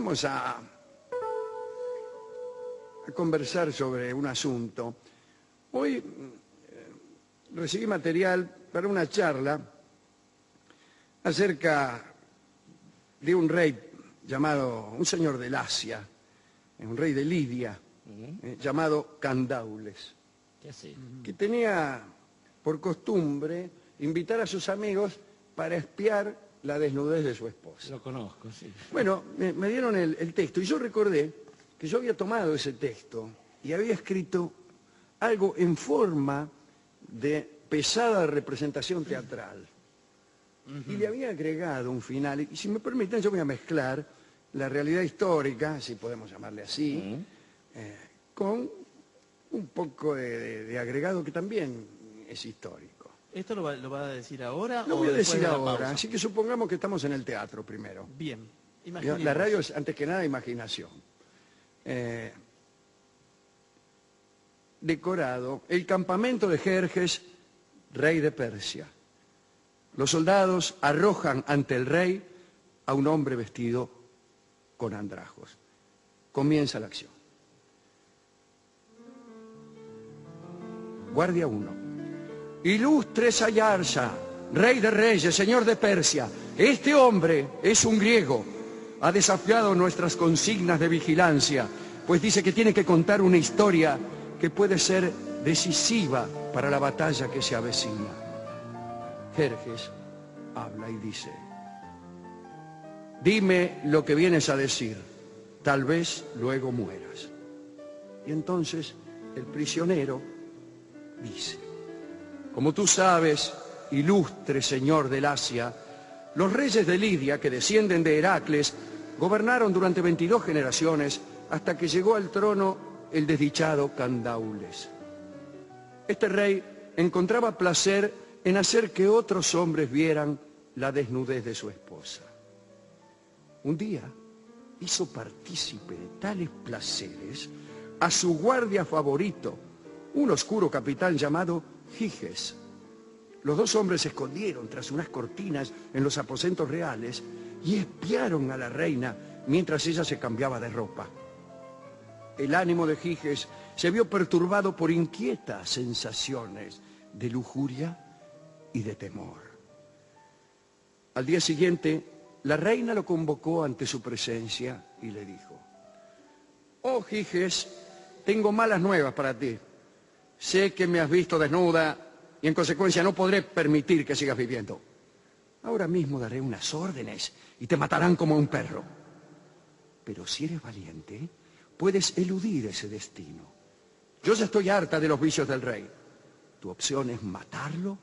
Vamos a conversar sobre un asunto. Hoy recibí material para una charla acerca de un rey llamado, un señor del Asia, un rey de Lidia, llamado Candaules, que tenía por costumbre invitar a sus amigos para espiar la desnudez de su esposa. Lo conozco, sí. Bueno, me dieron el texto y yo recordé que yo había tomado ese texto y había escrito algo en forma de pesada representación teatral. Y le había agregado un final, y si me permiten yo voy a mezclar la realidad histórica, si podemos llamarle así, con un poco de agregado que también es histórico. ¿Esto lo va a decir ahora Lo o voy a después decir de la ahora, pausa? así que supongamos que estamos en el teatro primero. Bien, imaginemos. La radio es, antes que nada, imaginación. Decorado el campamento de Jerjes, rey de Persia. Los soldados arrojan ante el rey a un hombre vestido con andrajos. Comienza la acción. Guardia 1. Ilustre Sayarsha, rey de reyes, señor de Persia, este hombre es un griego. Ha desafiado nuestras consignas de vigilancia, pues dice que tiene que contar una historia que puede ser decisiva para la batalla que se avecina. Jerjes habla y dice: dime lo que vienes a decir, tal vez luego mueras. Y entonces el prisionero dice: como tú sabes, ilustre señor del Asia, los reyes de Lidia, que descienden de Heracles, gobernaron durante 22 generaciones hasta que llegó al trono el desdichado Candaules. Este rey encontraba placer en hacer que otros hombres vieran la desnudez de su esposa. Un día hizo partícipe de tales placeres a su guardia favorito, un oscuro capitán llamado Giges. Los dos hombres se escondieron tras unas cortinas en los aposentos reales y espiaron a la reina mientras ella se cambiaba de ropa. El ánimo de Giges se vio perturbado por inquietas sensaciones de lujuria y de temor. Al día siguiente, la reina lo convocó ante su presencia y le dijo: oh Giges, tengo malas nuevas para ti. Sé que me has visto desnuda y en consecuencia no podré permitir que sigas viviendo. Ahora mismo daré unas órdenes y te matarán como a un perro. Pero si eres valiente, puedes eludir ese destino. Yo ya estoy harta de los vicios del rey. Tu opción es matarlo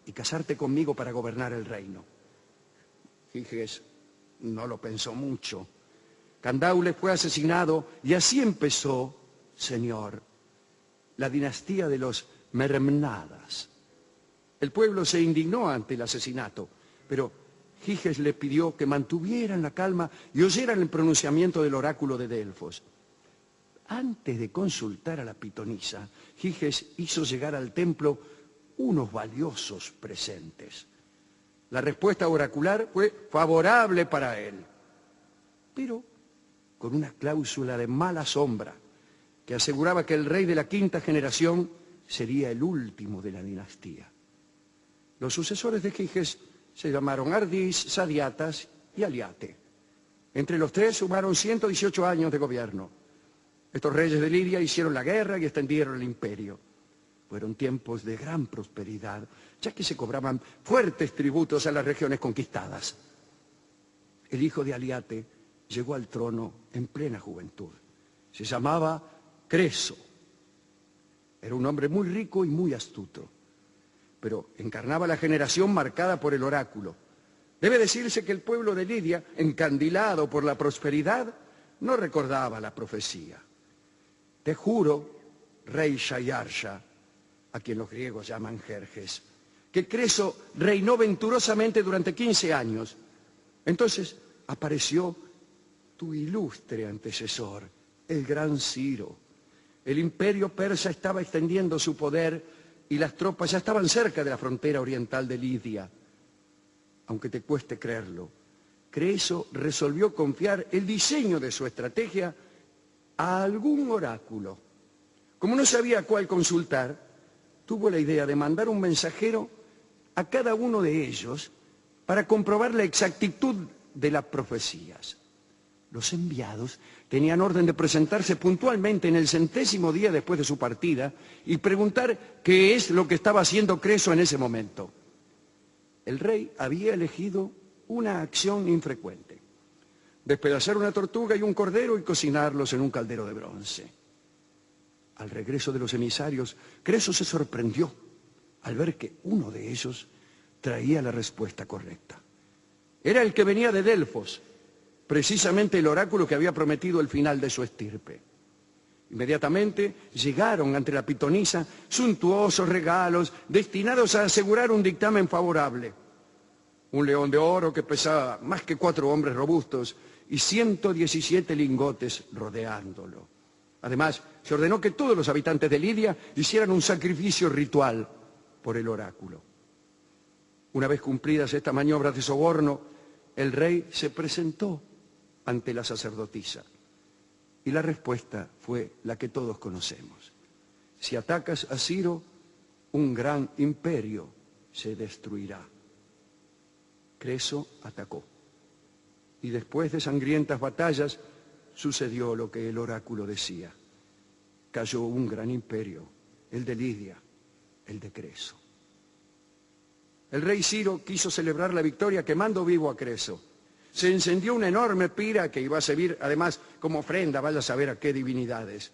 y casarte conmigo para gobernar el reino. Giges no lo pensó mucho. Candaules fue asesinado y así empezó, señor, la dinastía de los Mermnadas. El pueblo se indignó ante el asesinato, pero Giges le pidió que mantuvieran la calma y oyeran el pronunciamiento del oráculo de Delfos. Antes de consultar a la pitonisa, Giges hizo llegar al templo unos valiosos presentes. La respuesta oracular fue favorable para él, pero con una cláusula de mala sombra que aseguraba que el rey de la quinta generación sería el último de la dinastía. Los sucesores de Giges se llamaron Ardis, Sadiatas y Aliate. Entre los tres sumaron 118 años de gobierno. Estos reyes de Lidia hicieron la guerra y extendieron el imperio. Fueron tiempos de gran prosperidad, ya que se cobraban fuertes tributos a las regiones conquistadas. El hijo de Aliate llegó al trono en plena juventud. Se llamaba Creso. Era un hombre muy rico y muy astuto, pero encarnaba la generación marcada por el oráculo. Debe decirse que el pueblo de Lidia, encandilado por la prosperidad, no recordaba la profecía. Te juro, rey Sayarsha, a quien los griegos llaman Jerjes, que Creso reinó venturosamente durante 15 años. Entonces apareció tu ilustre antecesor, el gran Ciro. El imperio persa estaba extendiendo su poder y las tropas ya estaban cerca de la frontera oriental de Lidia. Aunque te cueste creerlo, Creso resolvió confiar el diseño de su estrategia a algún oráculo. Como no sabía cuál consultar, tuvo la idea de mandar un mensajero a cada uno de ellos para comprobar la exactitud de las profecías. Los enviados tenían orden de presentarse puntualmente en el 100º día después de su partida y preguntar qué es lo que estaba haciendo Creso en ese momento. El rey había elegido una acción infrecuente: despedazar una tortuga y un cordero y cocinarlos en un caldero de bronce. Al regreso de los emisarios, Creso se sorprendió al ver que uno de ellos traía la respuesta correcta. Era el que venía de Delfos, precisamente el oráculo que había prometido el final de su estirpe. Inmediatamente llegaron ante la pitonisa suntuosos regalos destinados a asegurar un dictamen favorable. Un león de oro que pesaba más que 4 hombres robustos y 117 lingotes rodeándolo. Además, se ordenó que todos los habitantes de Lidia hicieran un sacrificio ritual por el oráculo. Una vez cumplidas estas maniobras de soborno, el rey se presentó ante la sacerdotisa. Y la respuesta fue la que todos conocemos: si atacas a Ciro, un gran imperio se destruirá. Creso atacó. Y después de sangrientas batallas, sucedió lo que el oráculo decía. Cayó un gran imperio, el de Lidia, el de Creso. El rey Ciro quiso celebrar la victoria quemando vivo a Creso. Se encendió una enorme pira que iba a servir además como ofrenda, vaya a saber a qué divinidades.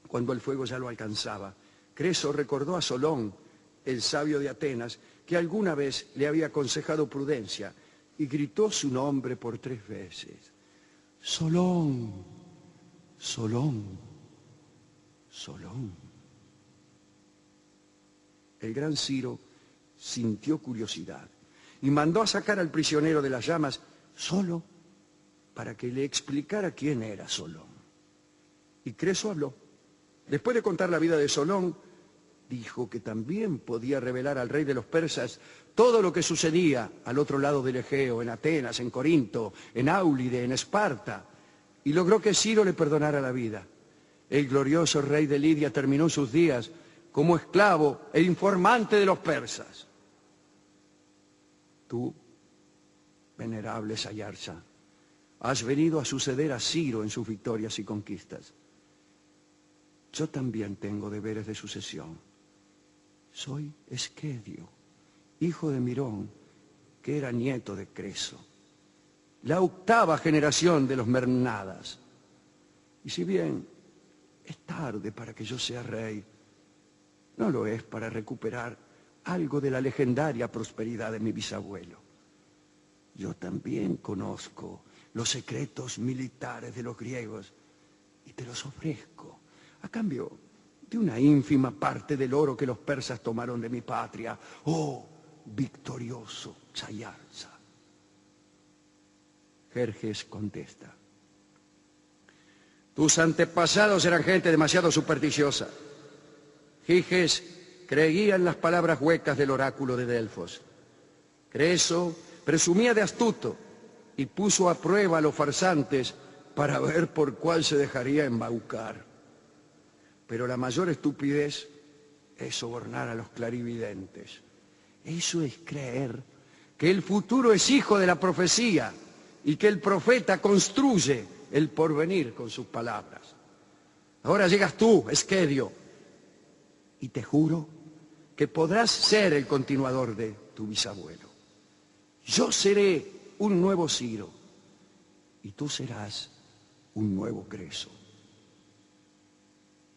Cuando el fuego ya lo alcanzaba, Creso recordó a Solón, el sabio de Atenas, que alguna vez le había aconsejado prudencia, y gritó su nombre por 3 veces. Solón, Solón, Solón. El gran Ciro sintió curiosidad y mandó a sacar al prisionero de las llamas solo para que le explicara quién era Solón. Y Creso habló. Después de contar la vida de Solón, dijo que también podía revelar al rey de los persas todo lo que sucedía al otro lado del Egeo, en Atenas, en Corinto, en Áulide, en Esparta, y logró que Ciro le perdonara la vida. El glorioso rey de Lidia terminó sus días como esclavo e informante de los persas. Tú, venerable Sayarsa, has venido a suceder a Ciro en sus victorias y conquistas. Yo también tengo deberes de sucesión. Soy Esquedio, hijo de Mirón, que era nieto de Creso, la 8ª generación de los Mernadas. Y si bien es tarde para que yo sea rey, no lo es para recuperar algo de la legendaria prosperidad de mi bisabuelo. Yo también conozco los secretos militares de los griegos y te los ofrezco a cambio de una ínfima parte del oro que los persas tomaron de mi patria, oh victorioso Sayarsa. Jerjes contesta: tus antepasados eran gente demasiado supersticiosa. Giges creía en las palabras huecas del oráculo de Delfos. Creso presumía de astuto y puso a prueba a los farsantes para ver por cuál se dejaría embaucar. Pero la mayor estupidez es sobornar a los clarividentes. Eso es creer que el futuro es hijo de la profecía y que el profeta construye el porvenir con sus palabras. Ahora llegas tú, Esquedio, y te juro que podrás ser el continuador de tu bisabuelo. Yo seré un nuevo Ciro y tú serás un nuevo Creso.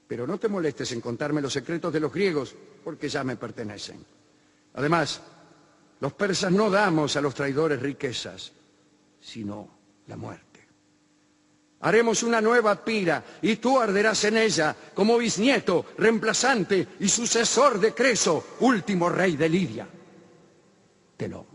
Pero no te molestes en contarme los secretos de los griegos, porque ya me pertenecen. Además, los persas no damos a los traidores riquezas, sino la muerte. Haremos una nueva pira y tú arderás en ella como bisnieto, reemplazante y sucesor de Creso, último rey de Lidia. Telón.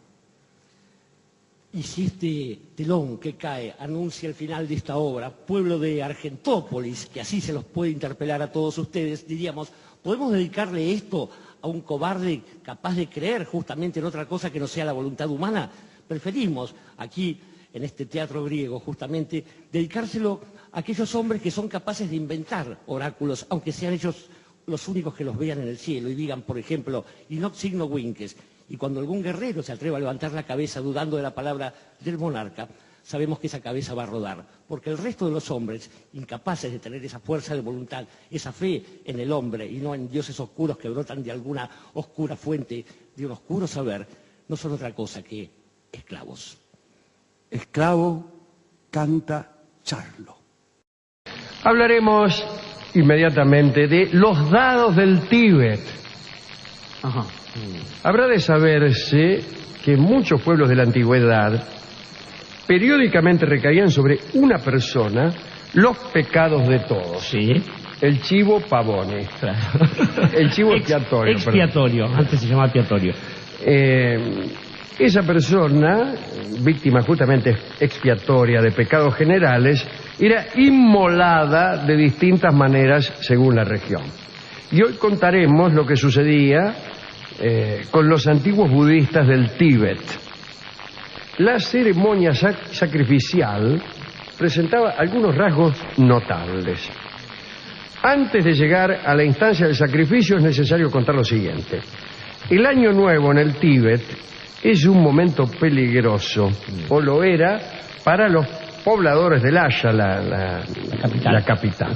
Y si este telón que cae anuncia el final de esta obra, pueblo de Argentópolis, que así se los puede interpelar a todos ustedes, diríamos, ¿podemos dedicarle esto a un cobarde capaz de creer justamente en otra cosa que no sea la voluntad humana? preferimos aquí, en este teatro griego, justamente, dedicárselo a aquellos hombres que son capaces de inventar oráculos, aunque sean ellos los únicos que los vean en el cielo y digan, por ejemplo, "Inoc signo vinces". Y cuando algún guerrero se atreva a levantar la cabeza dudando de la palabra del monarca, sabemos que esa cabeza va a rodar, porque el resto de los hombres, incapaces de tener esa fuerza de voluntad, esa fe en el hombre y no en dioses oscuros que brotan de alguna oscura fuente, de un oscuro saber, no son otra cosa que esclavos. Esclavo canta charlo. Hablaremos inmediatamente de los dados del Tíbet. Ajá. Habrá de saberse que muchos pueblos de la antigüedad periódicamente recaían sobre una persona los pecados de todos. Sí. El chivo pavone. Claro. El chivo expiatorio. Expiatorio, antes se llamaba expiatorio. Esa persona, víctima justamente expiatoria de pecados generales, era inmolada de distintas maneras según la región. Y hoy contaremos lo que sucedía con los antiguos budistas del Tíbet. La ceremonia sacrificial presentaba algunos rasgos notables. Antes de llegar a la instancia del sacrificio es necesario contar lo siguiente. El Año Nuevo en el Tíbet es un momento peligroso, o lo era para los pobladores de Lhasa, la capital.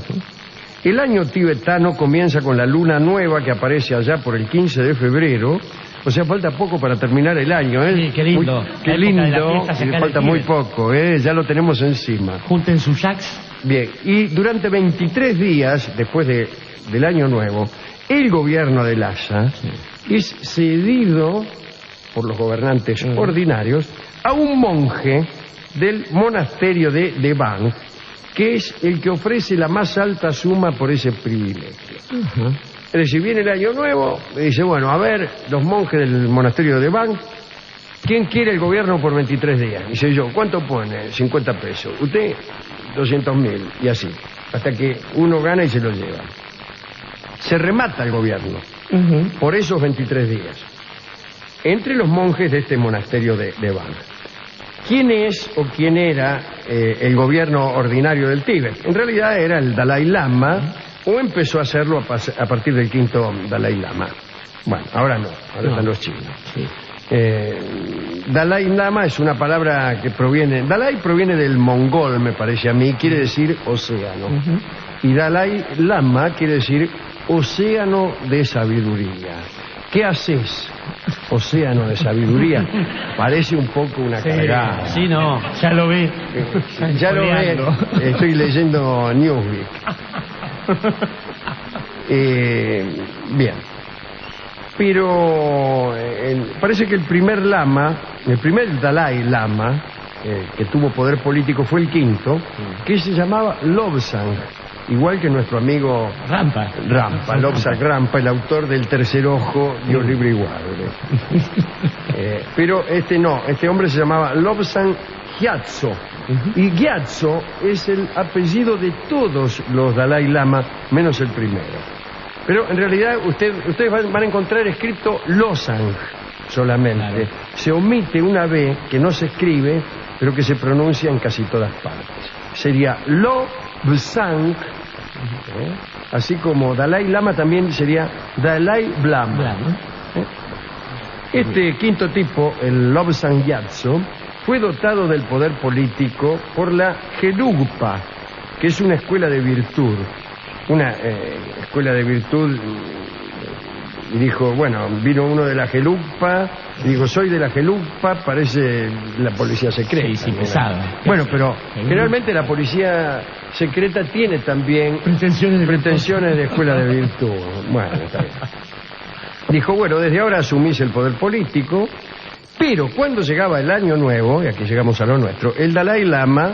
El año tibetano comienza con la luna nueva que aparece allá por el 15 de febrero, o sea, falta poco para terminar el año, ¿eh? Sí, qué lindo. Qué lindo, falta muy poco, ¿eh? Ya lo tenemos encima. Junten sus jacks. Bien, y durante 23 días después del Año Nuevo, el gobierno de Lhasa es cedido por los gobernantes ordinarios a un monje del monasterio de Devang, que es el que ofrece la más alta suma por ese privilegio. Es decir, viene el Año Nuevo y dice, bueno, a ver, los monjes del monasterio de Devang, ¿quién quiere el gobierno por 23 días? Dice yo, ¿cuánto pone? 50 pesos. Usted, 200.000, y así, hasta que uno gana y se lo lleva. Se remata el gobierno por esos 23 días. Entre los monjes de este monasterio de Devang. ¿Quién es o quién era el gobierno ordinario del Tíbet? En realidad era el Dalai Lama, o empezó a hacerlo a partir del quinto Dalai Lama. Bueno, ahora no, ahora están los chinos. Sí. Dalai Lama es una palabra que proviene... Dalai proviene del mongol, me parece a mí, quiere decir océano. Y Dalai Lama quiere decir océano de sabiduría. ¿Qué haces? Océano de sabiduría. Parece un poco una cargada. Sí, no, ya lo ve. Ya lo ve. Estoy leyendo Newsweek. Bien. Pero parece que el primer Dalai Lama, que tuvo poder político, fue el quinto, que se llamaba Lobsang. Igual que nuestro amigo Rampa, Lobsang Rampa, el autor del Tercer Ojo, Dios libre y guarde. Pero este hombre se llamaba Lobsang Gyatso. Y Gyatso es el apellido de todos los Dalai Lama, menos el primero. Pero en realidad ustedes van a encontrar escrito Losang solamente. Claro. Se omite una B que no se escribe, pero que se pronuncia en casi todas partes. Sería Lobsang, así como Dalai Lama también sería Dalai Lama. Este quinto tipo, el Lobsang Gyatso, fue dotado del poder político por la Gelugpa, que es una escuela de virtud. Una escuela de virtud, y dijo, bueno, vino uno de la Gelugpa, y digo, soy de la Gelugpa, parece la policía secreta. Sí, pesada. Bueno, pero generalmente la policía secreta tiene también pretensiones de escuela de virtud. Bueno, está bien. Dijo, bueno, desde ahora asumís el poder político, pero cuando llegaba el Año Nuevo, y aquí llegamos a lo nuestro, el Dalai Lama,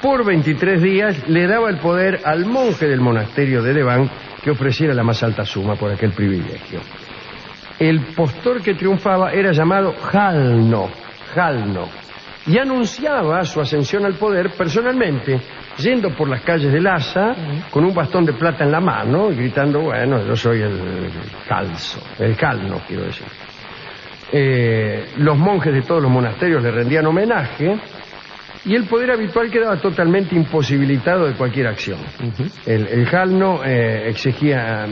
por 23 días, le daba el poder al monje del monasterio de Devang que ofreciera la más alta suma por aquel privilegio. El postor que triunfaba era llamado Jalno, y anunciaba su ascensión al poder personalmente, yendo por las calles de Lhasa con un bastón de plata en la mano y gritando, bueno, yo soy el Jalno, quiero decir. Los monjes de todos los monasterios le rendían homenaje y el poder habitual quedaba totalmente imposibilitado de cualquier acción. El Jalno exigía...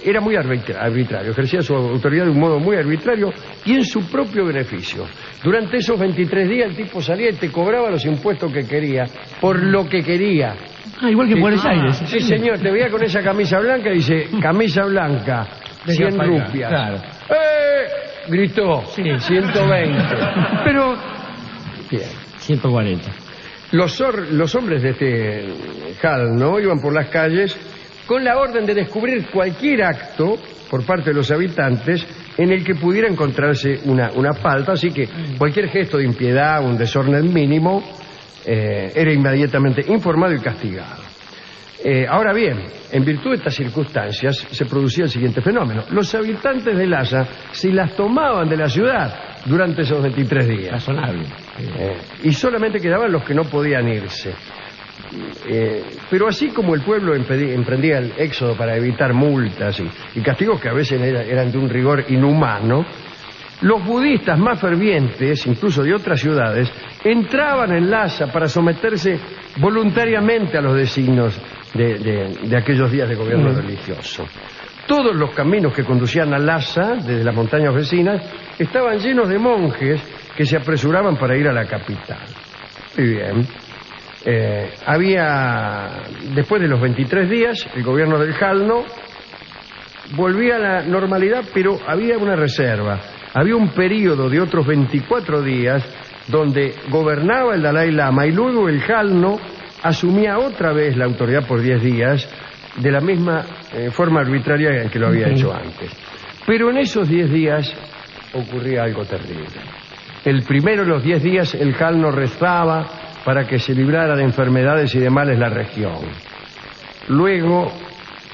Era muy arbitrario, ejercía su autoridad de un modo muy arbitrario y en su propio beneficio. Durante esos 23 días el tipo salía y te cobraba los impuestos que quería, por lo que quería. Ah, igual que en Buenos Aires. Sí, señor, te veía con esa camisa blanca y dice, camisa blanca, 100 rupias. Claro. Gritó, Sí. 120. Pero, bien. 140. Los hombres de este Jalno iban por las calles con la orden de descubrir cualquier acto por parte de los habitantes en el que pudiera encontrarse una falta, así que cualquier gesto de impiedad, un desorden mínimo, era inmediatamente informado y castigado. Ahora bien, en virtud de estas circunstancias se producía el siguiente fenómeno. Los habitantes de Lhasa se las tomaban de la ciudad durante esos 23 días. Razonable. Y solamente quedaban los que no podían irse. Pero así como el pueblo emprendía el éxodo para evitar multas y castigos que a veces eran de un rigor inhumano, los budistas más fervientes, incluso de otras ciudades, entraban en Lhasa para someterse voluntariamente a los designios de aquellos días de gobierno religioso. Todos los caminos que conducían a Lhasa, desde las montañas vecinas, estaban llenos de monjes que se apresuraban para ir a la capital. Muy bien. Después de los 23 días, el gobierno del Jalno volvía a la normalidad, pero había una reserva. Había un periodo de otros 24 días donde gobernaba el Dalai Lama y luego el Jalno asumía otra vez la autoridad por 10 días de la misma forma arbitraria en que lo había hecho antes. Pero en esos 10 días ocurría algo terrible. El primero de los 10 días el Jalno rezaba para que se librara de enfermedades y de males la región. Luego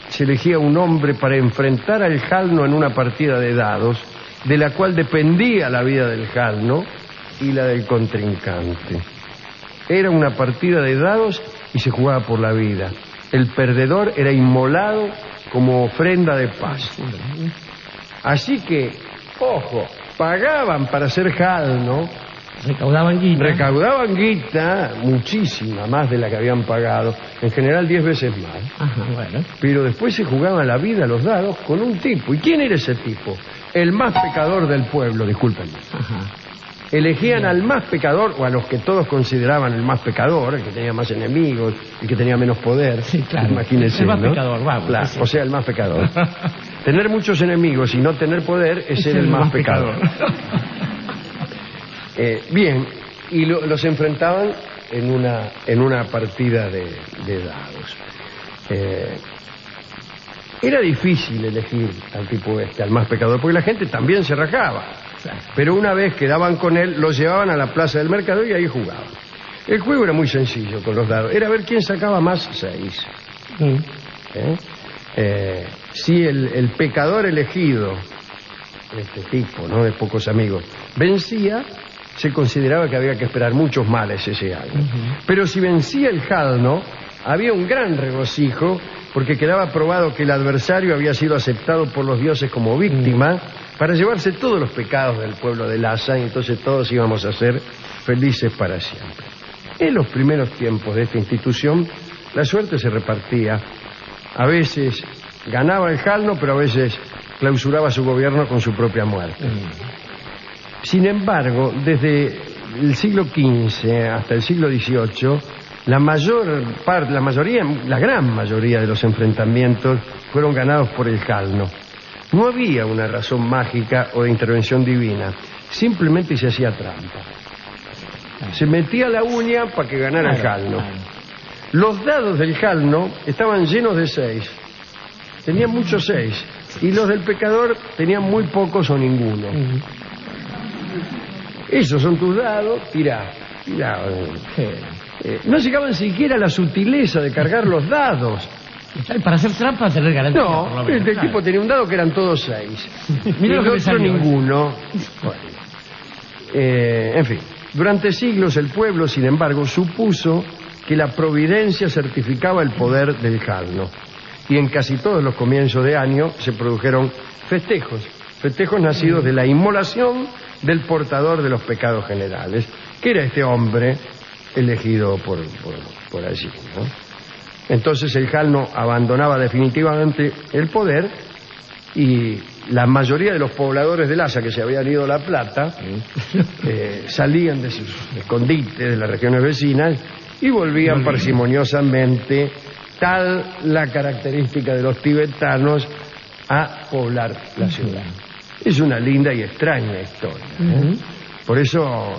se elegía un hombre para enfrentar al Jalno en una partida de dados, de la cual dependía la vida del Jalno y la del contrincante. Era una partida de dados y se jugaba por la vida. El perdedor era inmolado como ofrenda de paz. Así que, ojo, pagaban para ser Jalno. Recaudaban guita, muchísima, más de la que habían pagado, en general 10 veces más. Ajá, bueno. Pero después se jugaban la vida los dados con un tipo. ¿Y quién era ese tipo? El más pecador del pueblo, discúlpenme. Ajá. Elegían al más pecador, o a los que todos consideraban el más pecador, el que tenía más enemigos, el que tenía menos poder. Sí, claro. Imagínense, el más ¿no? pecador, vamos. Claro, sí. o sea, el más pecador. Tener muchos enemigos y no tener poder es ser el más pecador. Bien, y los enfrentaban en una partida de dados. Era difícil elegir al tipo al más pecador, porque la gente también se rajaba. Pero una vez que daban con él, lo llevaban a la plaza del mercado y ahí jugaban. El juego era muy sencillo con los dados, era ver quién sacaba más 6. Si el pecador elegido, este tipo, ¿no?, de pocos amigos, vencía, se consideraba que había que esperar muchos males ese año. Pero si vencía el Jalno, había un gran regocijo, porque quedaba probado que el adversario había sido aceptado por los dioses como víctima para llevarse todos los pecados del pueblo de Lhasa, y entonces todos íbamos a ser felices para siempre. En los primeros tiempos de esta institución, la suerte se repartía. A veces ganaba el Jalno, pero a veces clausuraba su gobierno con su propia muerte. Sin embargo, desde el siglo XV hasta el siglo XVIII, la gran mayoría de los enfrentamientos fueron ganados por el Jalno. No había una razón mágica o de intervención divina, simplemente se hacía trampa. Se metía la uña para que ganara el Jalno. Los dados del Jalno estaban llenos de 6. Tenían muchos 6. Y los del pecador tenían muy pocos o ninguno. Esos son tus dados, tirá. No llegaban siquiera a la sutileza de cargar los dados. Para hacer trampa tener garantía. No, por lo menos, el tipo tenía un dado que eran todos 6. Mira y lo el que me otro salió. ninguno. Bueno. En fin, durante siglos el pueblo, sin embargo, supuso que la providencia certificaba el poder del Jalno. Y en casi todos los comienzos de año se produjeron festejos festejos nacidos de la inmolación del portador de los pecados generales, que era este hombre elegido por allí, ¿no? Entonces el Jalno abandonaba definitivamente el poder y la mayoría de los pobladores de Lhasa que se habían ido a La Plata salían de sus escondites de las regiones vecinas y volvían parsimoniosamente, tal la característica de los tibetanos, a poblar la ciudad. Es una linda y extraña historia, ¿eh? Por eso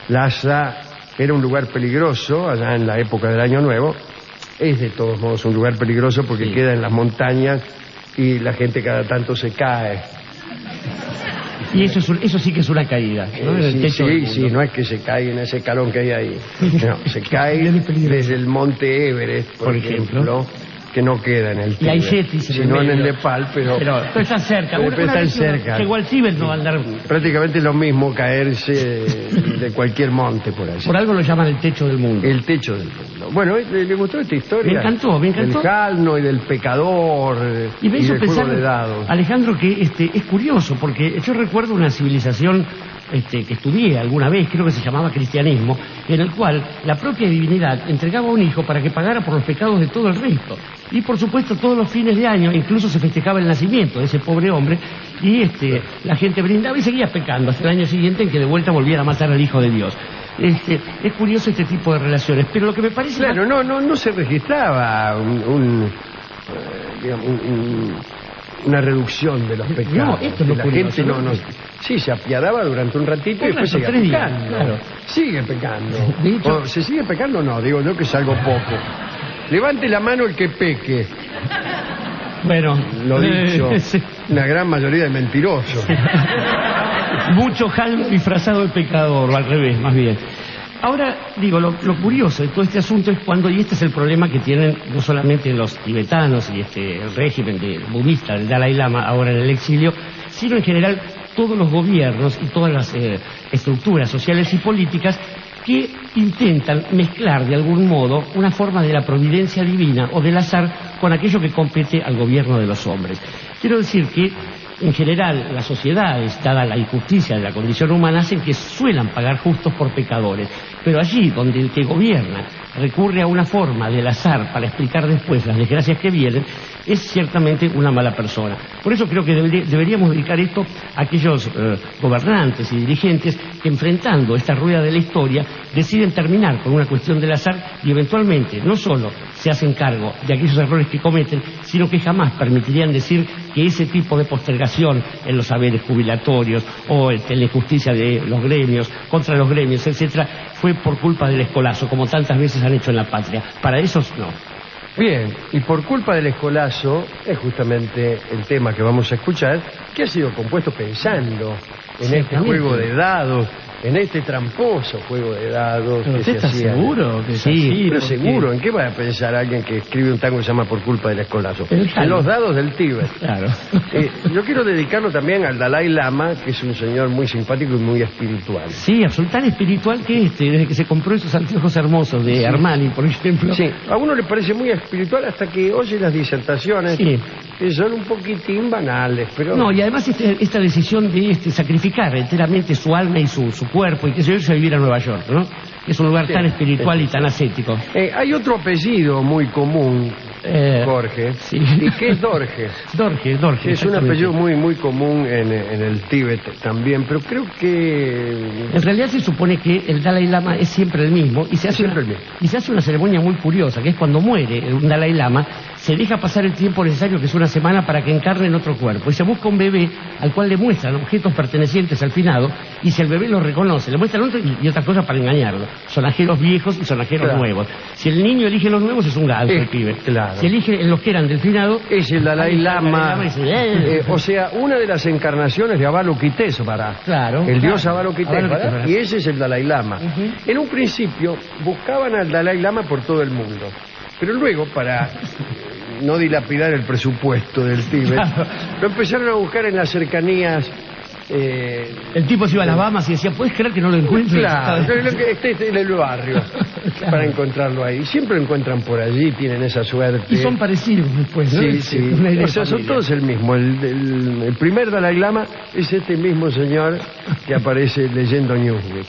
Lhasa era un lugar peligroso allá en la época del Año Nuevo. Es de todos modos un lugar peligroso porque queda en las montañas y la gente cada tanto se cae. Y eso sí que es una caída, ¿no? Sí, no es que se cae en ese escalón que hay ahí. No, se cae desde el monte Everest, por ejemplo, que no queda en el Tíbet. Y hay yetis sino en el Nepal, pero está cerca. Está cerca. Llegó al Tíbet, no va a andar. Prácticamente lo mismo caerse de cualquier monte por allí. Por algo lo llaman el techo del mundo. El techo del mundo. Bueno, ¿le gustó esta historia? Me encantó. Del Jalno y del pecador y me hizo del pensar, juego de dados. Alejandro, que es curioso, porque yo recuerdo una civilización que estudié alguna vez, creo que se llamaba cristianismo, en el cual la propia divinidad entregaba un hijo para que pagara por los pecados de todo el resto. Y por supuesto todos los fines de año incluso se festejaba el nacimiento de ese pobre hombre y la gente brindaba y seguía pecando hasta el año siguiente en que de vuelta volviera a matar al hijo de Dios. Es curioso este tipo de relaciones, pero lo que me parece... Claro, no se registraba una reducción de los pecados. No, esto es lo la curioso, gente sí, se apiadaba durante un ratito y después seguía pecando. Claro. Sigue pecando. De hecho, ¿O se sigue pecando? No, digo yo que es algo poco. Levante la mano el que peque. Bueno, lo dicho, una gran mayoría de mentirosos. Mucho Jalno disfrazado de pecador, o al revés, más bien. Ahora, digo, lo curioso de todo este asunto es cuando, y este es el problema que tienen no solamente los tibetanos y el régimen budista del Dalai Lama ahora en el exilio, sino en general todos los gobiernos y todas las estructuras sociales y políticas que intentan mezclar de algún modo una forma de la providencia divina o del azar con aquello que compete al gobierno de los hombres. Quiero decir que en general las sociedades, dada la injusticia de la condición humana, hacen que suelan pagar justos por pecadores, pero allí donde el que gobierna recurre a una forma del azar para explicar después las desgracias que vienen, es ciertamente una mala persona. Por eso creo que deberíamos dedicar esto a aquellos gobernantes y dirigentes que, enfrentando esta rueda de la historia, deciden terminar con una cuestión del azar y eventualmente no solo se hacen cargo de aquellos errores que cometen, sino que jamás permitirían decir que ese tipo de postergación en los saberes jubilatorios o en la injusticia de los gremios, contra los gremios, etcétera, fue por culpa del escolazo, como tantas veces han hecho en la patria. Para esos no. Bien, y por culpa del escolazo es justamente el tema que vamos a escuchar, que ha sido compuesto pensando en este juego de dados, en este tramposo juego de dados. ¿Pero usted está seguro? Que sí, pero seguro. ¿En qué va a pensar alguien que escribe un tango que se llama Por culpa del escolazo? En los dados del Tíbet. Claro. Yo quiero dedicarlo también al Dalai Lama, que es un señor muy simpático y muy espiritual. Sí, tan espiritual que desde que se compró esos anteojos hermosos de Armani, por ejemplo. Sí, a uno le parece muy espiritual hasta que oye las disertaciones, que son un poquitín banales, pero... No, y además esta decisión de sacrificar enteramente su alma y su cuerpo, y que se irse a vivir a Nueva York, ¿no? Es un lugar tan espiritual y tan ascético. Hay otro apellido muy común, Jorge, sí. y que es Dorje. Dorje. Es un apellido muy común en el Tíbet también, pero creo que... En realidad se supone que el Dalai Lama es siempre el mismo, y se hace una ceremonia muy curiosa, que es cuando muere un Dalai Lama, se deja pasar el tiempo necesario, que es una semana, para que encarne en otro cuerpo, y se busca un bebé al cual le muestran objetos pertenecientes al finado, y si el bebé lo reconoce, le muestran otro y otras cosas para engañarlo. Sonajeros viejos y sonajeros nuevos. Si el niño elige los nuevos, es un gato el pibe. Claro. Si elige los que eran del finado, es el Dalai Lama. O sea, una de las encarnaciones de Avalokitesvara. Claro. El dios Avalokitesvara. Y ese es el Dalai Lama. En un principio buscaban al Dalai Lama por todo el mundo. Pero luego, para no dilapidar el presupuesto del Tíbet, lo empezaron a buscar en las cercanías El tipo se iba a las Bahamas y decía, ¿puedes creer que no lo encuentro? Claro, este en el barrio, para encontrarlo ahí. Siempre lo encuentran por allí, tienen esa suerte. Y son parecidos después, ¿no? Sí, sí. O sea, son todos el mismo. El primer Dalai Lama es este mismo señor que aparece leyendo Newsweek.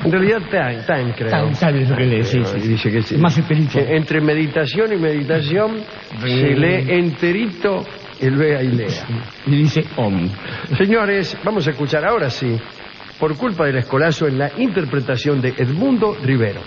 En realidad, Time, creo. Time es lo que lee, sí. Y dice que sí. Más espiritual. Que entre meditación y meditación se lee enterito el vea y lea. Y dice Om. Señores, vamos a escuchar ahora sí, por culpa del escolazo, en la interpretación de Edmundo Rivero.